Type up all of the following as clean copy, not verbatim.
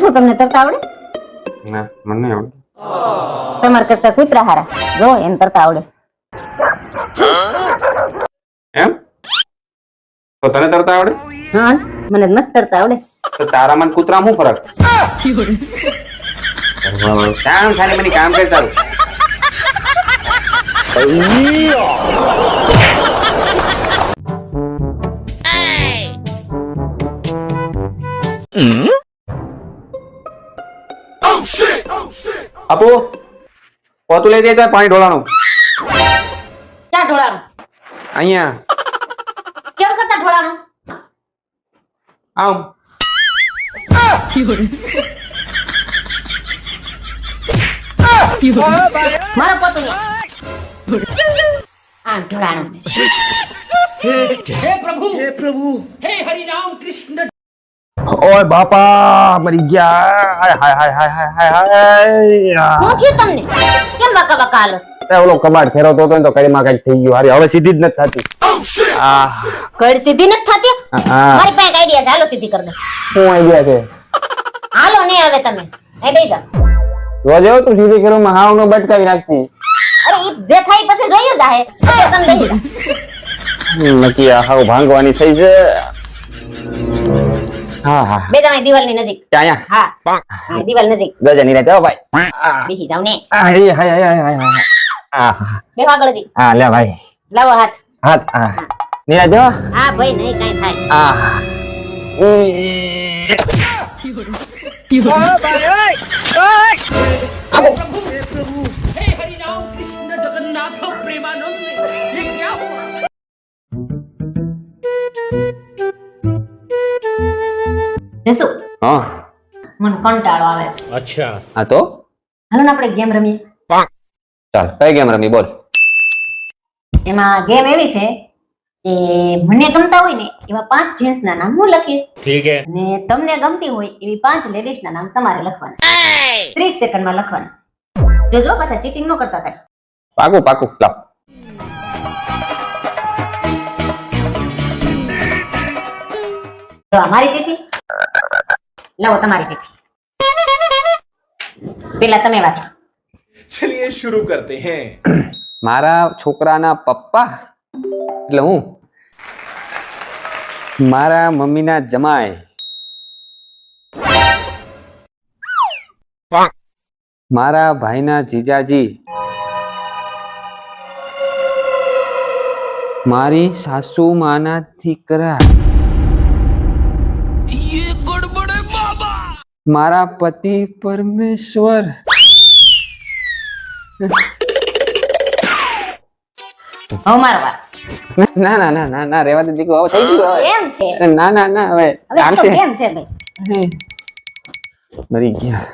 શું તમને તરતા આવડે? ના મને આવડે. તમાર કરતા કૂતરા હારા જો એમ તરતા આવડે. એમ તો તને તરતા આવડે? હા મને મસ્ત તરતા આવડે. તો તારા મન કૂતરા શું ફરક? કામ ખાલી મને કામ કર તારું. આપો પોતું લઈ જાય પાણી ઢોળાનું. ક્યાં ઢોળાનું? અહીંયા કેમ કરતા ઢોળાનું? આમ મારો પોતું નહીં. આમ ઢોળાનું. ઓય બાપા મરી ગયા. હાય હાય હાય હાય હાય હાય. શું થયું તમને? કેમ બકા બકા હાલો છો? તે ઓલો કબાટ ફેરવતો હતો ને તો કડીમાં કઈક થઈ ગયું. હારી હવે સીધી જ નથી થતી. કડ સીધી નથી થતી? હા. મારી પાસે આઈડિયા છે, હાલો સીધી કરી દો. શું આઈડિયા છે? હાલો ને હવે તમે એ બેસી જાઓ. રોજ એવું તું સીધી કરું માં હાવ નો બટકાવી નાખતી. અરે ઈ જે થાય પછી જોઈએ જાહે. એટલે તમે બેસી જાઓ. નક્કી આ હાવ ભાંગવાની થઈ છે. હા હા બે જણા દિવાલની નજીક. ત્યાં હા હા દિવાલ નજીક ગજા ની રાતે ભાઈ. બેસી જાવ ને. હાય હાય હાય હાય હાય. આ બે આગળ જી. હા લે ભાઈ લાવો હાથ. હાથ આ નીરા જો. હા ભાઈ નહીં કાઈ થાય. આ જસુ હા મને કંટાળો આવે છે. अच्छा હા તો હાલો ને આપણે ગેમ રમીએ. ચાલ કઈ ગેમ રમી બોલ. એમાં ગેમ એવી છે કે મને ગમતા હોય ને એવા 5 જેન્ટ્સ ના નામ હું લખીશ ठीक है અને તમને ગમતી હોય એવી 5 લેડીઝ ના નામ તમારે લખવાના. 30 સેકન્ડમાં લખવાના. જોજો પાછા ચીટિંગ ન કરતા કાઈ. પાકું પાકું લાવ. તો અમારી ચીઠી લાવો તમારી ચીઠી. પેલા તમે વાંચો. चलिए शुरू करते हैं મારા છોકરાના પપ્પા એટલે હું મારા મમ્મીના જમાઈ મારા ભાઈના જીજાજી મારી સાસુ માના દીકરા મારા પતિ પરમેશ્વર હવે મારો વાર. ના ના ના ના ના રેવા દે દીકરો હવે થઈ ગયું હવે. એમ છે ના ના ના હવે હવે આ તો ચાલશે. ગેમ છે ભાઈ. મરી ગયા.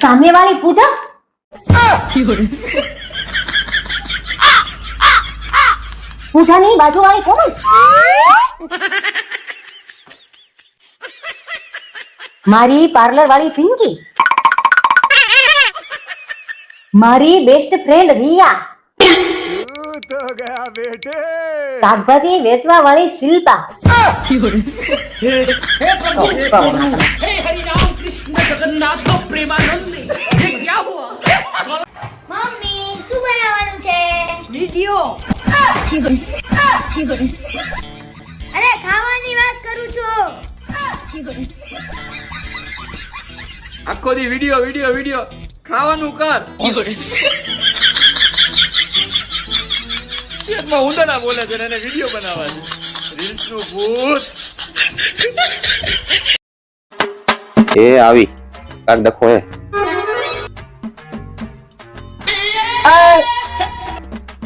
સામે વાળી પૂજા પૂજા ની બાજુ વાળી કોણ? મારી પાર્લર વાળી પિંકી મારી બેસ્ટ ફ્રેન્ડ રિયા શાકભાજી વેચવા વાળી શિલ્પા મમ્મી શું બનાવવાનું છે? અરે ખાવાની વાત કરું છું. આખો દી વિડિયો વિડિયો વિડિયો ખાવાનું કર. પેટમાં ઉંદરડા બોલે છે અને વિડિયો બનાવવા છે. રીલ્સ નું ભૂત. એ આવી કાક ડખો હે.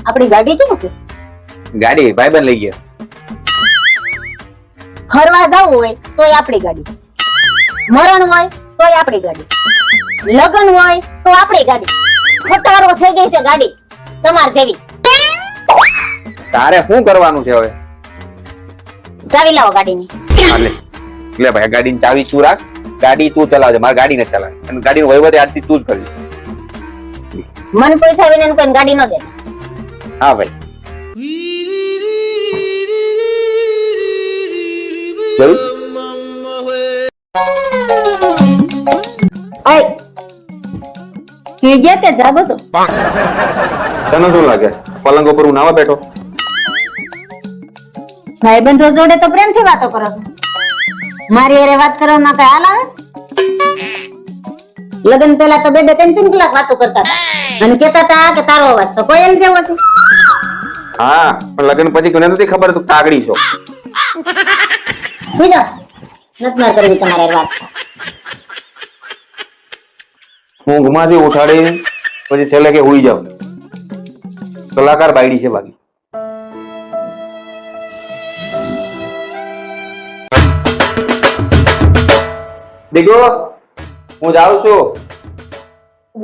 આપણી ગાડી કેમ છે? ગાડી ભાઈબંધ લઈ ગયા. ફરવા જવું હોય તોય આપણી ગાડી, મરણ હોય તોય આપણી ગાડી, લગ્ન હોય તો આપણી ગાડી. ખટારો થઈ ગઈ છે ગાડી તમાર જેવી. તારે શું કરવાનું છે હવે? ચાવી લાવો ગાડીની. લે લે ભાઈ ગાડીની ચાવી તું રાખ. ગાડી તું ચલાવજે, મારે ગાડી નથી ચલાવવી અને ગાડીનો વહીવટ આજથી તું જ કરજે. મન પૈસા વિના કોઈ ગાડી ન દે. હા ભાઈ. ઓય સુઈ ગયા કે જાગો છો? તને શું લાગે પલંગ ઉપર હું નાવા બેઠો? ભાઈબંધો જોડે તો પ્રેમથી વાતો કરો છો, મારી હારે વાત કરવામાં કઈ હાલ આવે? લગ્ન પહેલા તો બે 3 કલાક વાતો કરતા હતા અને કહેતા હતા કે તારો અવાજ તો કોયલ જેવો છે. હા, પણ લગ્ન પછી કોને નથી ખબર તું કાગડી છો. બીજો નથી માર કરવી તમારે હારે વાત. ઊંઘમાંથી ઉઠાડી પછી છેલ્લે કે હુઈ જાવ. કલાકાર બાયડી છે બાકી. દીકરો હું જાઉં છું.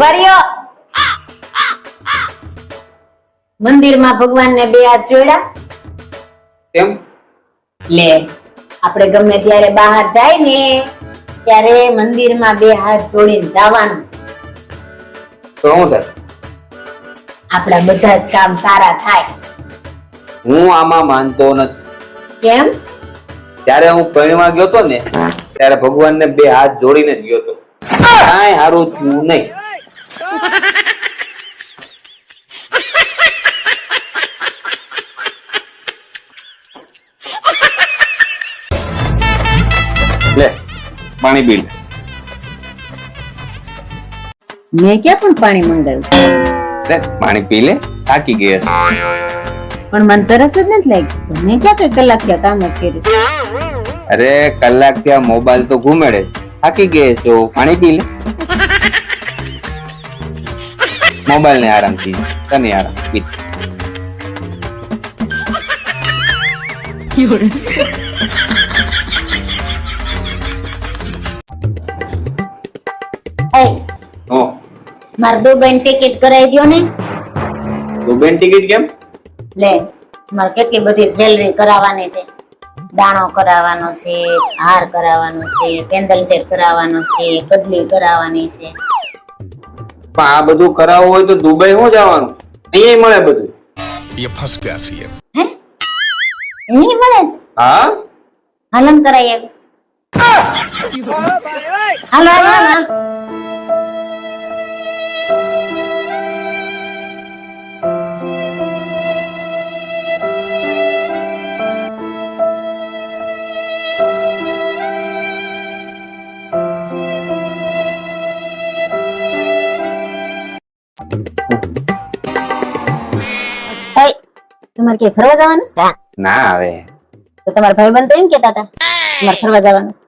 બરિયો મંદિરમાં ભગવાનને 2 હાથ જોડ્યા. કેમ? લે આપણે ગમે ત્યારે બહાર જાય ને ત્યારે મંદિરમાં 2 હાથ જોડીને જવાનું. તો શું થાય? આપણા બધા જ કામ સારા થાય. હું આમાં માનતો નથી. કેમ? ત્યારે હું પરણવા ગયો તો ને ત્યારે ભગવાનને 2 હાથ જોડીને જ ગયો તો. કાંઈ હારું થયું નહીં. લે પાણી પી લે. મેં ક્યાં પણ પાણી મંગાવ્યું? લે પાણી પી લે, થાકી ગઈ હશે. પણ મને તરસ જ નથી લાગી. મેં ક્યાં કઈ કલાક ત્યાં કામ જ કર્યું? અરે કલાક ત્યાં મોબાઈલ તો ઘુમેડે છે. થાકી ગઈ છો, પાણી પી લે. મોબાઈલ ને આરામ થી, તને આરામ પી. ઓ મારે દુબઈ ટિકિટ કરાવી દો ને. દુબઈ ટિકિટ કેમ? લે મારે કેટલી બધી જ્વેલરી કરાવવાની છે, દાણો કરાવવાનો છે, હાર કરાવવાનો છે, પેન્ડલ સેટ કરાવવાનો છે, કડલી કરાવવાની છે. પણ આ બધું કરાવવું હોય તો દુબઈ હું જવાનું? અહીંયા મળે બધું. ये फंस गया सीएम. હે એની મળે છે? હા, હાલન કરાઈ આવી. હાલો હાલો હાલો. તમારે ક્યાંય ફરવા જવાનું છે? ના આવે. તો તમારા ભાઈબંધ તો એમ કહેતા હતા તમારે ફરવા જવાનું છે.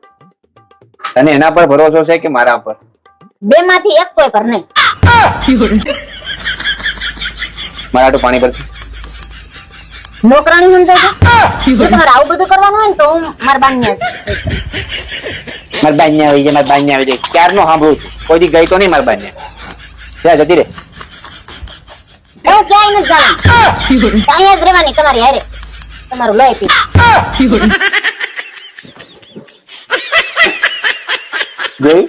તને એના પર ભરોસો છે કે મારા પર? 2 માંથી એક કોઈ પર નહીં. મારા હાટુ પાણી પર. નોકરાણી સમજાય છે? જો તમારે આવું બધું કરવાનું હોય ને તો હું મારા બાન્યા મારા બાન્યા આવી જાય, મારા બાન્યા આવી જાય. ક્યારનો સાંભળું છું, કોઈ દી ગઈ તો નહીં મારા બાન્યા. ત્યાં જતી રે. હું ક્યાંય નથી જવાનું. અહીંયા જ રહેવાની તમારી હારે. તમારું લોહી પી. જોયું?